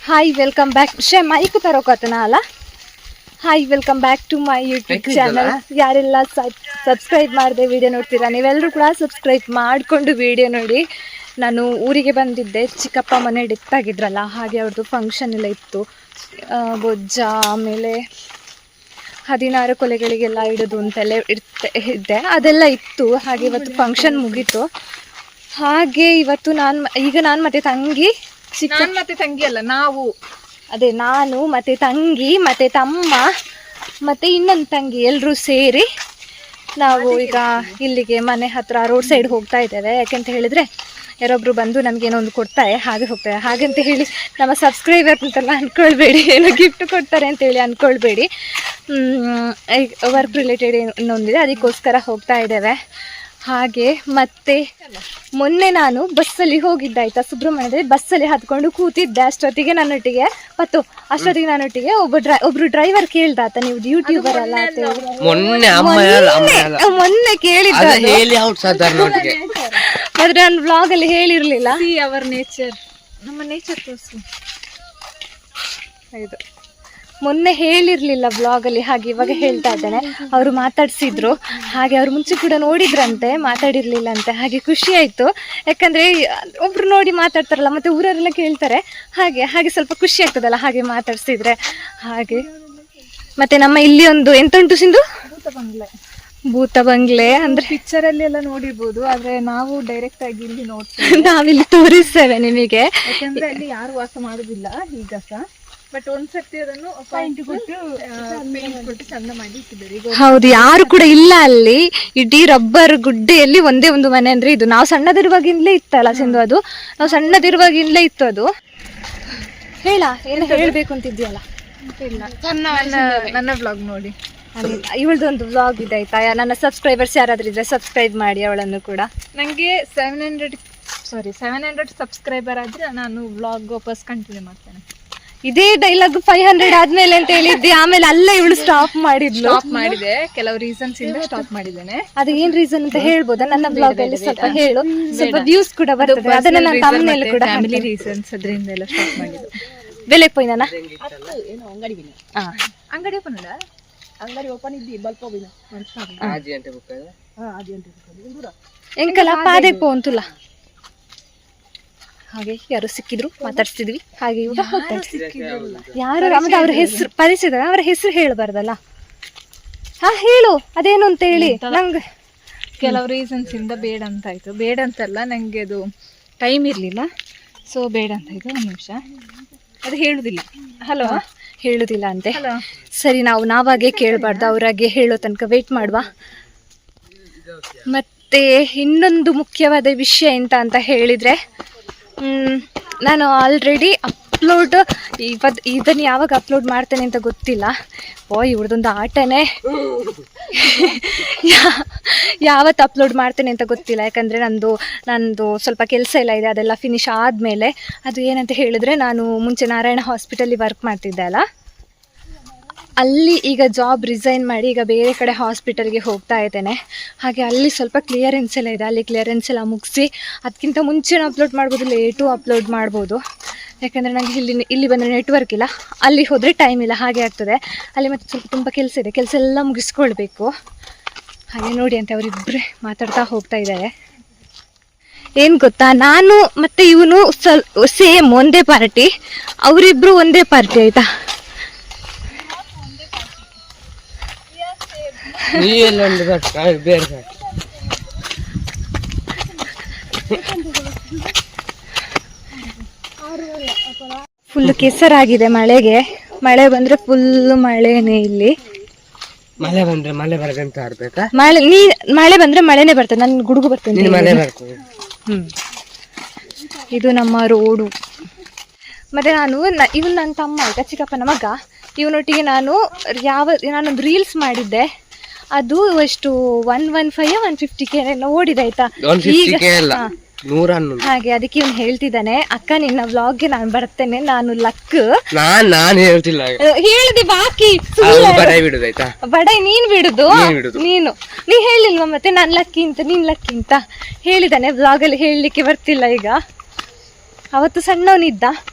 Hi welcome back mic ತರೋಕತ್ತನ ಅಲ್ಲ. Hi welcome back to my YouTube channel. ಯಾರೆಲ್ಲ subscribe ಮಾಡದೆ ವಿಡಿಯೋ ನೋಡ್ತೀರಾ ನೀವೆಲ್ಲರೂ ಕೂಡ ಸಬ್ಸ್ಕ್ರೈಬ್ ಮಾಡಿಕೊಂಡು ವಿಡಿಯೋ ನೋಡಿ. ನಾನು ಊರಿಗೆ ಬಂದಿದ್ದೆ, ಚಿಕ್ಕಪ್ಪ ಮನೆ ಡೆತ್ ಆಗಿದ್ರಲ್ಲ, ಹಾಗೆ ಅವ್ರದ್ದು ಫಂಕ್ಷನ್ ಎಲ್ಲ ಇತ್ತು. ಬೊಜ್ಜ ಆಮೇಲೆ 16 ಕೊಲೆಗಳಿಗೆಲ್ಲ ಇಡೋದು ಅಂತೆಲ್ಲ ಇದ್ದೆ, ಅದೆಲ್ಲ ಇತ್ತು. ಹಾಗೆ ಇವತ್ತು ಫಂಕ್ಷನ್ ಮುಗೀತು. ಹಾಗೆ ಇವತ್ತು ನಾನು ಮತ್ತೆ ತಂಗಿ, ಮತ್ತೆ ತಂಗಿ ಅಲ್ಲ ನಾವು, ಅದೇ ನಾನು ಮತ್ತೆ ತಂಗಿ ಮತ್ತೆ ತಮ್ಮ ಮತ್ತೆ ಇನ್ನೊಂದು ತಂಗಿ ಎಲ್ಲರೂ ಸೇರಿ ನಾವು ಈಗ ಇಲ್ಲಿಗೆ ಮನೆ ಹತ್ರ ರೋಡ್ ಸೈಡ್ ಹೋಗ್ತಾ ಇದ್ದೇವೆ. ಯಾಕೆಂತ ಹೇಳಿದ್ರೆ ಯಾರೊಬ್ರು ಬಂದು ನಮಗೇನೋ ಒಂದು ಕೊಡ್ತಾರೆ, ಹಾಗೆ ಹೋಗ್ತಾರೆ. ಹಾಗಂತ ಹೇಳಿ ನಮ್ಮ ಸಬ್ಸ್ಕ್ರೈಬರ್ ಅಂತೆಲ್ಲ ಅಂದ್ಕೊಳ್ಬೇಡಿ, ಏನೋ ಗಿಫ್ಟ್ ಕೊಡ್ತಾರೆ ಅಂತೇಳಿ ಅಂದ್ಕೊಳ್ಬೇಡಿ. ವರ್ಕ್ ರಿಲೇಟೆಡ್ ಇನ್ನೊಂದಿದೆ, ಅದಕ್ಕೋಸ್ಕರ ಹೋಗ್ತಾ ಇದ್ದೇವೆ. ಹಾಗೆ ಮತ್ತೆ ಮೊನ್ನೆ ನಾನು ಬಸ್ಸಲ್ಲಿ ಹೋಗಿದ್ದಾಯ್ತಾ, ಸುಬ್ರಹ್ಮಣ್ಯದಲ್ಲಿ ಬಸ್ಸಲ್ಲಿ ಹತ್ಕೊಂಡು ಕೂತಿದ್ದೆ. ಅಷ್ಟೊತ್ತಿಗೆ ನನ್ನೊಟ್ಟಿಗೆ ಒಬ್ರು ಡ್ರೈವರ್ ಕೇಳ್ದಾತ, ನೀವು ಯೂಟ್ಯೂಬರ್ ಅಲ್ಲ ಅಂತ ಮೊನ್ನೆ ಕೇಳಿದ್ದ. ಆದ್ರೆ ನಾನು ವ್ಲಾಗ್ ಅಲ್ಲಿ ಹೇಳಿರ್ಲಿಲ್ಲ. ಅವರ್ ನೇಚರ್, ನಮ್ಮ ನೇಚರ್ ತೋರಿಸು. ಹೌದು, ಮೊನ್ನೆ ಹೇಳಿರ್ಲಿಲ್ಲ ವ್ಲಾಗ್ ಅಲ್ಲಿ, ಹಾಗೆ ಇವಾಗ ಹೇಳ್ತಾ ಇದ್ದೇನೆ. ಅವರು ಮಾತಾಡ್ಸಿದ್ರು, ಹಾಗೆ ಅವ್ರು ಮುಂಚೆ ಕೂಡ ನೋಡಿದ್ರಂತೆ, ಮಾತಾಡಿರ್ಲಿಲ್ಲ ಅಂತೆ. ಹಾಗೆ ಖುಷಿ ಆಯ್ತು, ಯಾಕಂದ್ರೆ ಒಬ್ರು ನೋಡಿ ಮಾತಾಡ್ತಾರಲ್ಲ, ಮತ್ತೆ ಊರವರೆಲ್ಲ ಕೇಳ್ತಾರೆ, ಹಾಗೆ ಸ್ವಲ್ಪ ಖುಷಿ ಆಗ್ತದಲ್ಲ ಹಾಗೆ ಮಾತಾಡ್ಸಿದ್ರೆ. ಹಾಗೆ ಮತ್ತೆ ನಮ್ಮ ಇಲ್ಲಿ ಒಂದು ಎಂತ ಉಂಟು ಸಿಂಧು, ಭೂತ ಬಂಗ್ಲೆ ಅಂದ್ರೆ ಪಿಕ್ಚರ್ ಅಲ್ಲಿ ಎಲ್ಲ ನೋಡಿರ್ಬೋದು, ಆದ್ರೆ ನಾವು ಡೈರೆಕ್ಟ್ ಆಗಿ ಇಲ್ಲಿ ನೋಡ್ತೇವೆ. ನಾವಿಲ್ಲಿ ತೋರಿಸ್ತೇವೆ ನಿಮಗೆ, ಯಾಕಂದ್ರೆ ಅಲ್ಲಿ ಯಾರು ವಾಸ ಮಾಡುದಿಲ್ಲ ಈಗ ಸಹ. ಬಟ್ ಒಂದ್ಸರ್ತಿ ಅದನ್ನು ಪಾಯಿಂಟ್ ಕೊಟ್ಟು ಚಂದ ಮಾಡಿ ಇಟ್ಟಿದ್ದಾರೆ. ಹೌದು, ಯಾರು ಕೂಡ ಇಲ್ಲ ಅಲ್ಲಿ. ಇಡೀ ರಬ್ಬರ್ ಗುಡ್ಡೆಯಲ್ಲಿ ಒಂದೇ ಒಂದು ಮನೆ ಅಂದ್ರೆ ಇದು. ನಾವು ಸಣ್ಣದಿರುವಾಗಿಂದಲೇ ಇತ್ತಲ್ಲ ಸಿಂಧು, ಅದು ನಾವು ಸಣ್ಣದಿರುವಾಗಿಂದಲೇ ಇತ್ತು ಅದು. ಏನು ಹೇಳ್ಬೇಕು ಅಂತಿದ್ಯಲ್ಲ? ನನ್ನ ವ್ಲಾಗ್ ನೋಡಿ. ಇವಳದೊಂದು ವ್ಲಾಗ್ ಇದೆ ಆಯ್ತಾ, ನನ್ನ ಸಬ್ಸ್ಕ್ರೈಬರ್ಸ್ ಯಾರಾದ್ರೂ ಇದ್ರೆ ಸಬ್ಸ್ಕ್ರೈಬ್ ಮಾಡಿ ಅವಳನ್ನು ಕೂಡ. ನನಗೆ 700 ಸಬ್ಸ್ಕ್ರೈಬರ್ ಆದ್ರೆ ನಾನು ವ್ಲಾಗ್ ವಾಪಸ್ ಕಂಟಿನ್ಯೂ ಮಾಡ್ತೇನೆ. ಇದೇ ಡೈಲಾಗ್ 500 ಆದ್ಮೇಲೆ ಅಂತ ಹೇಳಿದ್ದೆ, ಆಮೇಲೆ ಅಲ್ಲೇ ಇವಳು ಸ್ಟಾಪ್ ಮಾಡಿದೆ. ಕೆಲವು ರೀಸನ್ಸ್ ಇಂದ ಸ್ಟಾಪ್ ಮಾಡಿದ್ದೇನೆ. ಅದು ಏನ್ ರೀಸನ್ ಅಂತ ಹೇಳ್ಬೋದಾ? ನನ್ನ ಬ್ಲಾಗ್ ಅಲ್ಲಿ ಸ್ವಲ್ಪ ಹೇಳು, ಸ್ವಲ್ಪ ವ್ಯೂಸ್ ಕೂಡ ಬರ್ತದೆ. ಅದನ್ನ ನಾನು ತಮ್ಮನೇಲಿ ಕೂಡ ಫ್ಯಾಮಿಲಿ ರೀಸನ್ಸ್ ಅದರಿಂದ ಎಲ್ಲ ಸ್ಟಾಪ್ ಮಾಡಿದ್ದು. ಬೆಲೆ ಪೋಯ್ನ ಅಂಗಡಿ ಓಪನ್ ಇದ್ದಿ ಬಲ್ಪ ಎಂಕಲ ಪಾದೆ ಪೋ ಅಂತಲ್ಲ. ಹಾಗೆ ಯಾರು ಸಿಕ್ಕಿದ್ರು, ಮಾತಾಡ್ಸಿದ್ವಿ. ಹಾಗೆ ಯಾರು ಅವ್ರ ಹೆಸರು ಪರಿಚಯ, ಅವರ ಹೆಸರು ಹೇಳಬಾರ್ದಲ್ಲ. ಹೇಳು ಅದೇನು ಅಂತ ಹೇಳಿ. ನಂಗೆ ಕೆಲವು ರೀಸನ್ಸ್ ಇಂದ ಬೇಡ ಅಂತ ಆಯ್ತು. ಬೇಡ ಅಂತಲ್ಲ, ನಂಗೆ ಅದು ಟೈಮ್ ಇರ್ಲಿಲ್ಲ, ಸೊ ಬೇಡ ಅಂತ ಆಯ್ತು. ಒಂದು ನಿಮಿಷ, ಅದು ಹೇಳುದಿಲ್ಲ. ಹಲೋ, ಹೇಳುದಿಲ್ಲ ಅಂತೆ. ಸರಿ, ನಾವಾಗೆ ಕೇಳಬಾರ್ದು, ಅವರಾಗೆ ಹೇಳೋ ತನಕ ವೇಟ್ ಮಾಡುವ. ಮತ್ತೆ ಇನ್ನೊಂದು ಮುಖ್ಯವಾದ ವಿಷಯ ಎಂತ ಅಂತ ಹೇಳಿದ್ರೆ, ನಾನು ಆಲ್ರೆಡಿ ಅಪ್ಲೋಡ್ ಇದನ್ನು ಯಾವಾಗ ಅಪ್ಲೋಡ್ ಮಾಡ್ತೇನೆ ಅಂತ ಗೊತ್ತಿಲ್ಲ. ಇವ್ರದೊಂದು ಆಟನೇ, ಯಾವತ್ತು ಅಪ್ಲೋಡ್ ಮಾಡ್ತೇನೆ ಅಂತ ಗೊತ್ತಿಲ್ಲ. ಯಾಕಂದರೆ ನಂದು ಸ್ವಲ್ಪ ಕೆಲಸ ಎಲ್ಲ ಇದೆ, ಅದೆಲ್ಲ ಫಿನಿಶ್ ಆದಮೇಲೆ. ಅದು ಏನಂತ ಹೇಳಿದ್ರೆ, ನಾನು ಮುಂಚೆ ನಾರಾಯಣ ಹಾಸ್ಪಿಟಲ್ಲಿ ವರ್ಕ್ ಮಾಡ್ತಿದ್ದೆ ಅಲ್ಲ, ಅಲ್ಲಿ ಈಗ ಜಾಬ್ ರಿಸೈನ್ ಮಾಡಿ ಈಗ ಬೇರೆ ಕಡೆ ಹಾಸ್ಪಿಟಲ್ಗೆ ಹೋಗ್ತಾ ಇದ್ದೇನೆ. ಹಾಗೆ ಅಲ್ಲಿ ಸ್ವಲ್ಪ ಕ್ಲಿಯರೆನ್ಸ್ ಎಲ್ಲ ಇದೆ, ಅಲ್ಲಿ ಕ್ಲಿಯರೆನ್ಸ್ ಎಲ್ಲ ಮುಗಿಸಿ ಅದಕ್ಕಿಂತ ಮುಂಚೆನೂ ಅಪ್ಲೋಡ್ ಮಾಡ್ಬೋದು, ಲೇಟು ಅಪ್ಲೋಡ್ ಮಾಡ್ಬೋದು. ಯಾಕಂದರೆ ನನಗೆ ಇಲ್ಲಿ ಬಂದರೆ ನೆಟ್ವರ್ಕ್ ಇಲ್ಲ, ಅಲ್ಲಿ ಹೋದರೆ ಟೈಮ್ ಇಲ್ಲ, ಹಾಗೆ ಆಗ್ತದೆ. ಅಲ್ಲಿ ಮತ್ತು ಸ್ವಲ್ಪ ತುಂಬ ಕೆಲಸ ಇದೆ, ಕೆಲಸ ಎಲ್ಲ ಮುಗಿಸ್ಕೊಳ್ಬೇಕು. ಹಾಗೆ ನೋಡಿ ಅಂತ ಅವರಿಬ್ಬರೇ ಮಾತಾಡ್ತಾ ಹೋಗ್ತಾ ಇದ್ದಾರೆ. ಏನು ಗೊತ್ತಾ, ನಾನು ಮತ್ತು ಇವನು ಸೇಮ್ ಒಂದೇ ಪಾರ್ಟಿ, ಅವರಿಬ್ಬರು ಒಂದೇ ಪಾರ್ಟಿ ಆಯಿತಾ. ಫುಲ್ ಕೆಸರಾಗಿದೆ ಮಳೆಗೆ. ಮಳೆ ಬಂದ್ರೆ ಫುಲ್ ಮಳೆನೇ ಇಲ್ಲಿ. ಮಳೆ ಬಂದ್ರೆ ಮಳೆ ಬರದಂತ ಆಡ್ಬೇಕಾ? ಮಳೆ ಬಂದ್ರೆ ಮಳೆನೇ ಬರ್ತದೆ, ನನ್ ಗುಡುಗು ಬರ್ತದೆ. ಇದು ನಮ್ಮ ರೋಡು. ಮತ್ತೆ ಇವನು ನನ್ನ ತಮ್ಮ ಆಯ್ತಾ, ಚಿಕ್ಕಪ್ಪನ ಮಗ. ಇವನೊಟ್ಟಿಗೆ ನಾನೊಂದು ರೀಲ್ಸ್ ಮಾಡಿದ್ದೆ. ಅದು ಎಷ್ಟು 115 150K ಓಡಿದೆ ಆಯ್ತಾ. ಹಾಗೆ ಅದಕ್ಕೆ ಇವನು ಹೇಳ್ತಿದ್ದಾನೆ, ಅಕ್ಕ ನಿನ್ನ ವ್ಲಾಗ್ಗೆ ನಾನು ಬರ್ತೇನೆ, ನಾನು ಲಕ್. ನಾನು ಹೇಳ್ತಿಲ್ಲ, ಹೇಳಿದೆ ಬಾಕಿ ಬಡಾಯಿ ನೀನ್ ಬಿಡುದು. ನೀ ಹೇಳಿಲ್ವಾ ಮತ್ತೆ ನಾನು ಲಕ್ಕಿ ಅಂತ, ನೀನ್ ಲಕ್ಕಿ ಅಂತ ಹೇಳಿದಾನೆ. ವ್ಲಾಗಲ್ಲಿ ಹೇಳಲಿಕ್ಕೆ ಬರ್ತಿಲ್ಲ. ಈಗ ಅವತ್ತು ಸಣ್ಣವನಿದ್ದ,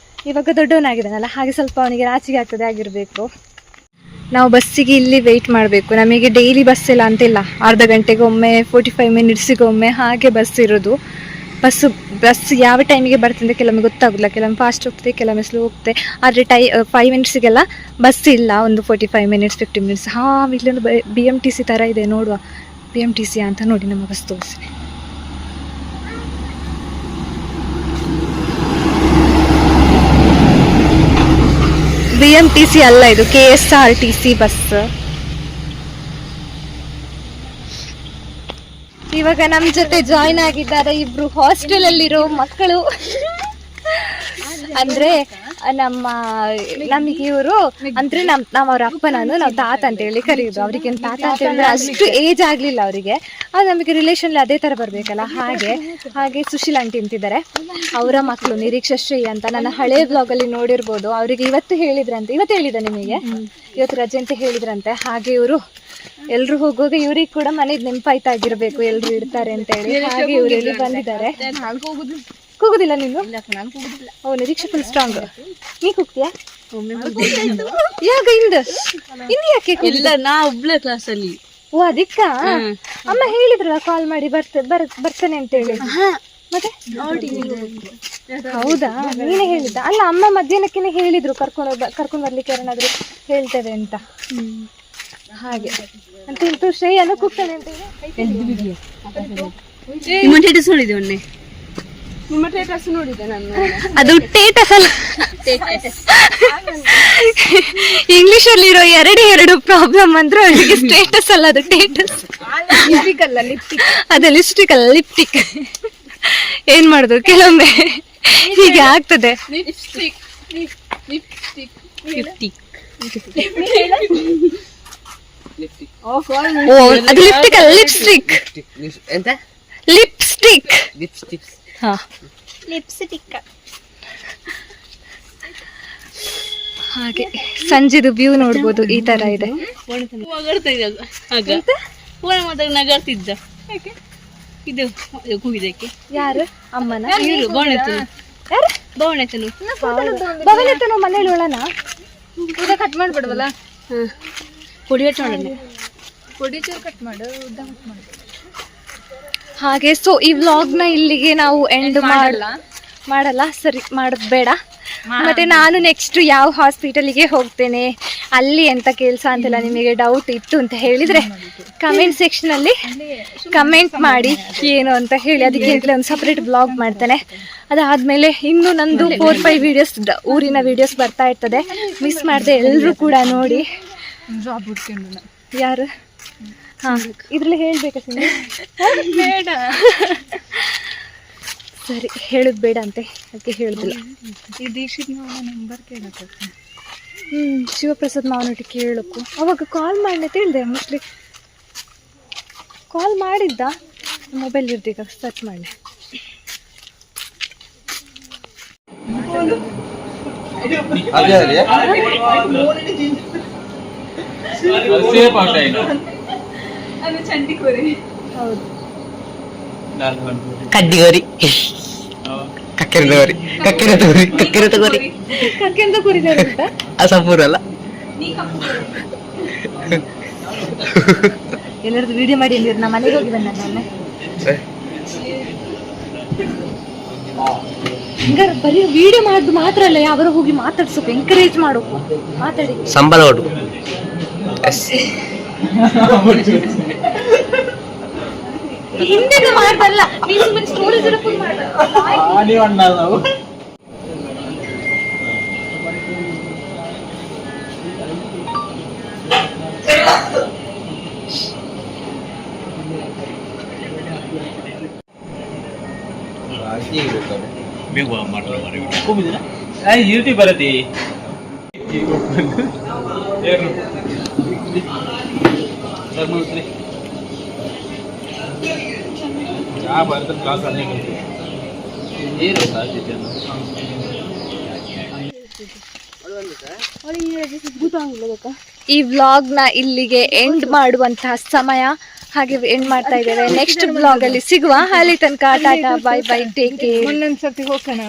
ಇವಾಗ ದೊಡ್ಡವನಾಗಿದ್ದಾನಲ್ಲ, ಹಾಗೆ ಸ್ವಲ್ಪ ಅವನಿಗೆ ನಾಚಿಕೆ ಆಗ್ತದೆ ಆಗಿರಬೇಕು. ನಾವು ಬಸ್ಸಿಗೆ ಇಲ್ಲಿ ವೆಯ್ಟ್ ಮಾಡಬೇಕು. ನಮಗೆ ಡೈಲಿ ಬಸ್ ಇಲ್ಲ ಅಂತಿಲ್ಲ, ಅರ್ಧ ಗಂಟೆಗೊಮ್ಮೆ 45 ಮಿನಿಟ್ಸಿಗೊಮ್ಮೆ ಹಾಗೆ ಬಸ್ ಇರೋದು. ಬಸ್ ಯಾವ ಟೈಮಿಗೆ ಬರ್ತದೆ ಕೆಲವೊಮ್ಮೆ ಗೊತ್ತಾಗೋದಿಲ್ಲ, ಕೆಲವೊಮ್ಮೆ ಫಾಸ್ಟ್ ಹೋಗ್ತದೆ, ಕೆಲವೊಮ್ಮೆ ಸ್ಲೋ ಹೋಗ್ತದೆ. ಆದರೆ 5 ಮಿನಿಟ್ಸಿಗೆಲ್ಲ ಬಸ್ ಇಲ್ಲ, ಒಂದು 45 ಮಿನಿಟ್ಸ್ 50 ಮಿನಿಟ್ಸ್. ಇಲ್ಲೊಂದು BMTC ಥರ ಇದೆ, ನೋಡುವ BMTC ಅಂತ. ನೋಡಿ ನಮ್ಮ ಬಸ್ ತೋರಿಸಿ. BMTC ಅಲ್ಲ, ಇದು KSRTC ಬಸ್. ಇವಾಗ ನಮ್ಮ ಜೊತೆ ಜಾಯಿನ್ ಆಗಿದ್ದಾರೆ ಇಬ್ರು ಹಾಸ್ಟೆಲ್ ಅಲ್ಲಿರೋ ಮಕ್ಕಳು. ಅಂದ್ರೆ ನಮಗೆ ಇವರು ಅಂದ್ರೆ ನಾವು ಅವ್ರ ಅಪ್ಪ ನಾವು ತಾತ ಅಂತ ಹೇಳಿ ಕರೆಯುದು. ಅವ್ರಿಗೆ ತಾತ ಅಂತ ಹೇಳಿದ್ರೆ ಅಷ್ಟು ಏಜ್ ಆಗ್ಲಿಲ್ಲ ಅವರಿಗೆ, ಅದು ನಮಗೆ ರಿಲೇಷನ್ ಅದೇ ತರ ಬರ್ಬೇಕಲ್ಲ. ಹಾಗೆ ಸುಶೀಲ್ ಆಂಟಿ ಅಂತಿದ್ದಾರೆ, ಅವರ ಮಕ್ಕಳು ನಿರೀಕ್ಷಶ್ರೀ ಅಂತ. ನನ್ನ ಹಳೆ ಬ್ಲಾಗ್ ಅಲ್ಲಿ ನೋಡಿರ್ಬೋದು. ಅವರಿಗೆ ಇವತ್ತು ಹೇಳಿದ ನಿಮಗೆ ಇವತ್ತು ರಜೆ ಅಂತ ಹೇಳಿದ್ರಂತೆ. ಹಾಗೆ ಇವರು ಎಲ್ರು ಹೋಗುವಾಗ ಇವ್ರಿಗೆ ಕೂಡ ಮನೆಗೆ ನೆನಪಾಯ್ತಾಗಿರ್ಬೇಕು, ಎಲ್ರು ಇಡ್ತಾರೆ ಅಂತ ಹೇಳಿ. ಹಾಗೆ ಇವರು ಇಲ್ಲಿ ಬಂದಿದ್ದಾರೆ. ಕೂಗುದಿಲ್ಲ ನೀನು? ಓ, ನಿರೀಕ್ಷೆ ಫುಲ್ ಸ್ಟ್ರಾಂಗ್. ನೀ ಕೂಗ್ತೀಯಾ? ಯಾಕ ಇನ್ನು ಯಾಕೆ ಇಲ್ಲ, ನಾ ಒಬ್ಳೆ ಕ್ಲಾಸ್ ಅಲ್ಲಿ. ಓ, ಅದಕ್ಕ ಅಮ್ಮ ಹೇಳಿದ್ರಲ್ಲ ಕಾಲ್ ಮಾಡಿ ಬರ್ತೇನೆ ಅಂತ ಹೇಳಿ. ಮತ್ತೆ ಹೌದಾ, ನೀನೇ ಹೇಳಿದ್ದ? ಅಲ್ಲ, ಅಮ್ಮ ಮಧ್ಯಾಹ್ನಕ್ಕೆ ಹೇಳಿದ್ರು ಕರ್ಕೊಂಡು ಬರ್ಲಿಕ್ಕೆ ಯಾರನ್ನಾದ್ರು ಹೇಳ್ತೇವೆ ಅಂತ. ಹಾಗೆ ಅಂತ ಶ್ರೇಯನು ಕೂಗ್ತಾನೆ ಅಂತ ಹೇಳಿ. ನಿಮ್ಮ ಸ್ಟೇಟಸ್ ನೋಡಿದೆ ಮೊನ್ನೆ. ನಿಮ್ಮ ಸ್ಟೇಟಸ್ ನೋಡಿದೆ ನಾನು. ಅದು ಟೇಟಸ್ ಅಲ್ಲ, ಇಂಗ್ಲಿಷ್ ಅಲ್ಲಿರೋ ಎರಡು ಪ್ರಾಬ್ಲಮ್ ಅಂದ್ರೆ ಅವರಿಗೆ ಸ್ಟೇಟಸ್ ಅಲ್ಲ, ಅದು ಟೇಟಸ್. ಅದೇ ಲಿಪ್ಸ್ಟಿಕ್ ಅಲ್ಲ, ಲಿಪ್ಟಿಕ್. ಏನ್ ಮಾಡುದು, ಕೆಲವೊಮ್ಮೆ ಹೀಗೆ ಆಗ್ತದೆ. ಓ, ಅದು ಲಿಪ್ಟಿಕ್ ಅಲ್ಲ, ಲಿಪ್ಸ್ಟಿಕ್. ಎಂತ? ಲಿಪ್ಸ್ಟಿಕ್. ಹಾ, ಲಿಪ್ಸ್ಟಿಕ್. ಹಾಗೆ ಸಂಜೆದು ವ್ಯೂ ನೋಡ್ಬೋದು, ಈ ತರ ಇದೆ. ನಗಾಡ್ತಿದ್ದ ಇದು ಕೂಗಿದಕ್ಕೆ. ಯಾರು? ಅಮ್ಮನ? ಭವನೆತನು ಮನೇಲಿ ಒಳನ ಕಟ್ ಮಾಡ್ಬಿಡ್ವಲ್ಲ, ಕೊಡಿ ಕಟ್ ಮಾಡೋಣ. ಕೊಡಿ ಚೂರು ಕಟ್ ಮಾಡು, ಉದ್ದ ಕಟ್ ಮಾಡು. ಹಾಗೆ ಸೊ ಈ ವ್ಲಾಗ್ನ ಇಲ್ಲಿಗೆ ನಾವು ಎಂಡ್ ಮಾಡಲ್ಲ. ಸರಿ, ಮಾಡೋದು ಬೇಡ. ಮತ್ತೆ ನಾನು ನೆಕ್ಸ್ಟ್ ಯಾವ ಹಾಸ್ಪಿಟಲಿಗೆ ಹೋಗ್ತೇನೆ, ಅಲ್ಲಿ ಎಂತ ಕೆಲಸ ಅಂತೆಲ್ಲ ನಿಮಗೆ ಡೌಟ್ ಇತ್ತು ಅಂತ ಹೇಳಿದ್ರೆ ಕಮೆಂಟ್ ಸೆಕ್ಷನ್ ಅಲ್ಲಿ ಕಮೆಂಟ್ ಮಾಡಿ ಏನು ಅಂತ ಹೇಳಿ. ಅದಕ್ಕೆ ಒಂದು ಸಪ್ರೇಟ್ ಬ್ಲಾಗ್ ಮಾಡ್ತೇನೆ. ಅದಾದ್ಮೇಲೆ ಇನ್ನು ನಂದು 4-5 ವಿಡಿಯೋಸ್, ಊರಿನ ವಿಡಿಯೋಸ್ ಬರ್ತಾ ಇರ್ತದೆ. ಮಿಸ್ ಮಾಡದೆ ಎಲ್ಲರೂ ಕೂಡ ನೋಡಿ. ಜಾಬ್ ಹುಡ್ಕೊಂಡು ಯಾರು? ಹಾ, ಇದ್ರಲ್ಲಿ ಹೇಳ್ಬೇಕಾ? ಬೇಡ, ಸರಿ, ಹೇಳುದು ಬೇಡ ಅಂತೆ, ಅದಕ್ಕೆ ಹೇಳುದಿಲ್ಲ. ಈ ದೀಕ್ಷಿತ್ ನಂಬರ್ ಕೇಳಕ್ಕೆ. ಶಿವಪ್ರಸಾದ್ ಮಾವನೊಟ್ಟಿಗೆ ಕೇಳಕ್ಕೂ ಅವಾಗ ಕಾಲ್ ಮಾಡಿ ಅಂತ ಹೇಳಿದೆ. ಮೋಸ್ಟ್ಲಿ ಕಾಲ್ ಮಾಡಿದ್ದ, ಮೊಬೈಲ್ ಇರ್ದೀಗ ಸರ್ಚ್ ಮಾಡಿ. ಅದು ಚಂಡಿಕೋರಿ. ಹೌದು, ಕಡ್ಡಿಗೋರಿ, ಕಕ್ಕೆರೆ ತಗೋರಿ. ಕಕ್ಕೆಂತ ಕುರಿದಾರೆ ಅಂತ ಅಸಪೂರ್ ಅಲ್ಲ. ಎಲ್ಲರದ್ದು ವಿಡಿಯೋ ಮಾಡಿ ಅಂದಿರು. ನಾ ಮನೆಗೆ ಹೋಗಿ ಬಂದ ಮೊನ್ನೆ. ಹಿಂಗಾರೆ ಬರೀ ವಿಡಿಯೋ ಮಾಡೋದು ಮಾತ್ರ ಅಲ್ಲ, ಯಾವಾಗ ಹೋಗಿ ಮಾತಾಡ್ಸೋಕು, ಎಂಕರೇಜ್ ಮಾಡೋಕು, ಮಾತಾಡಿ ಸಂಬಳ ಕೊಡು. ಹಿಂದೆ ಮಾಡ್ದಲ್ಲ, ನೀವು ಸುಮ್ಮನೆ ಸ್ಟೋರೀಸ್ ಎಲ್ಲ ಫುಲ್ ಮಾಡ. ಇರ್ತಿ ಬರತಿ ಭಾರತ ಕ್ಲಾಸ್ ಅನ್ನೇ ಈ ವ್ಲಾಗ್ನ ಇಲ್ಲಿಗೆ ಎಂಡ್ ಮಾಡುವಂತಹ ಸಮಯ. ಹಾಗೆ ಎಂಡ್ ಮಾಡ್ತಾ ಇದ್ದೇವೆ. ನೆಕ್ಸ್ಟ್ ಬ್ಲಾಗ್ ಅಲ್ಲಿ ಸಿಗುವ. ಅಲ್ಲಿ ತನಕ tata, bye bye, take care. ಒಂದೊಂದ್ಸತಿ ಹೋಗೋಣ.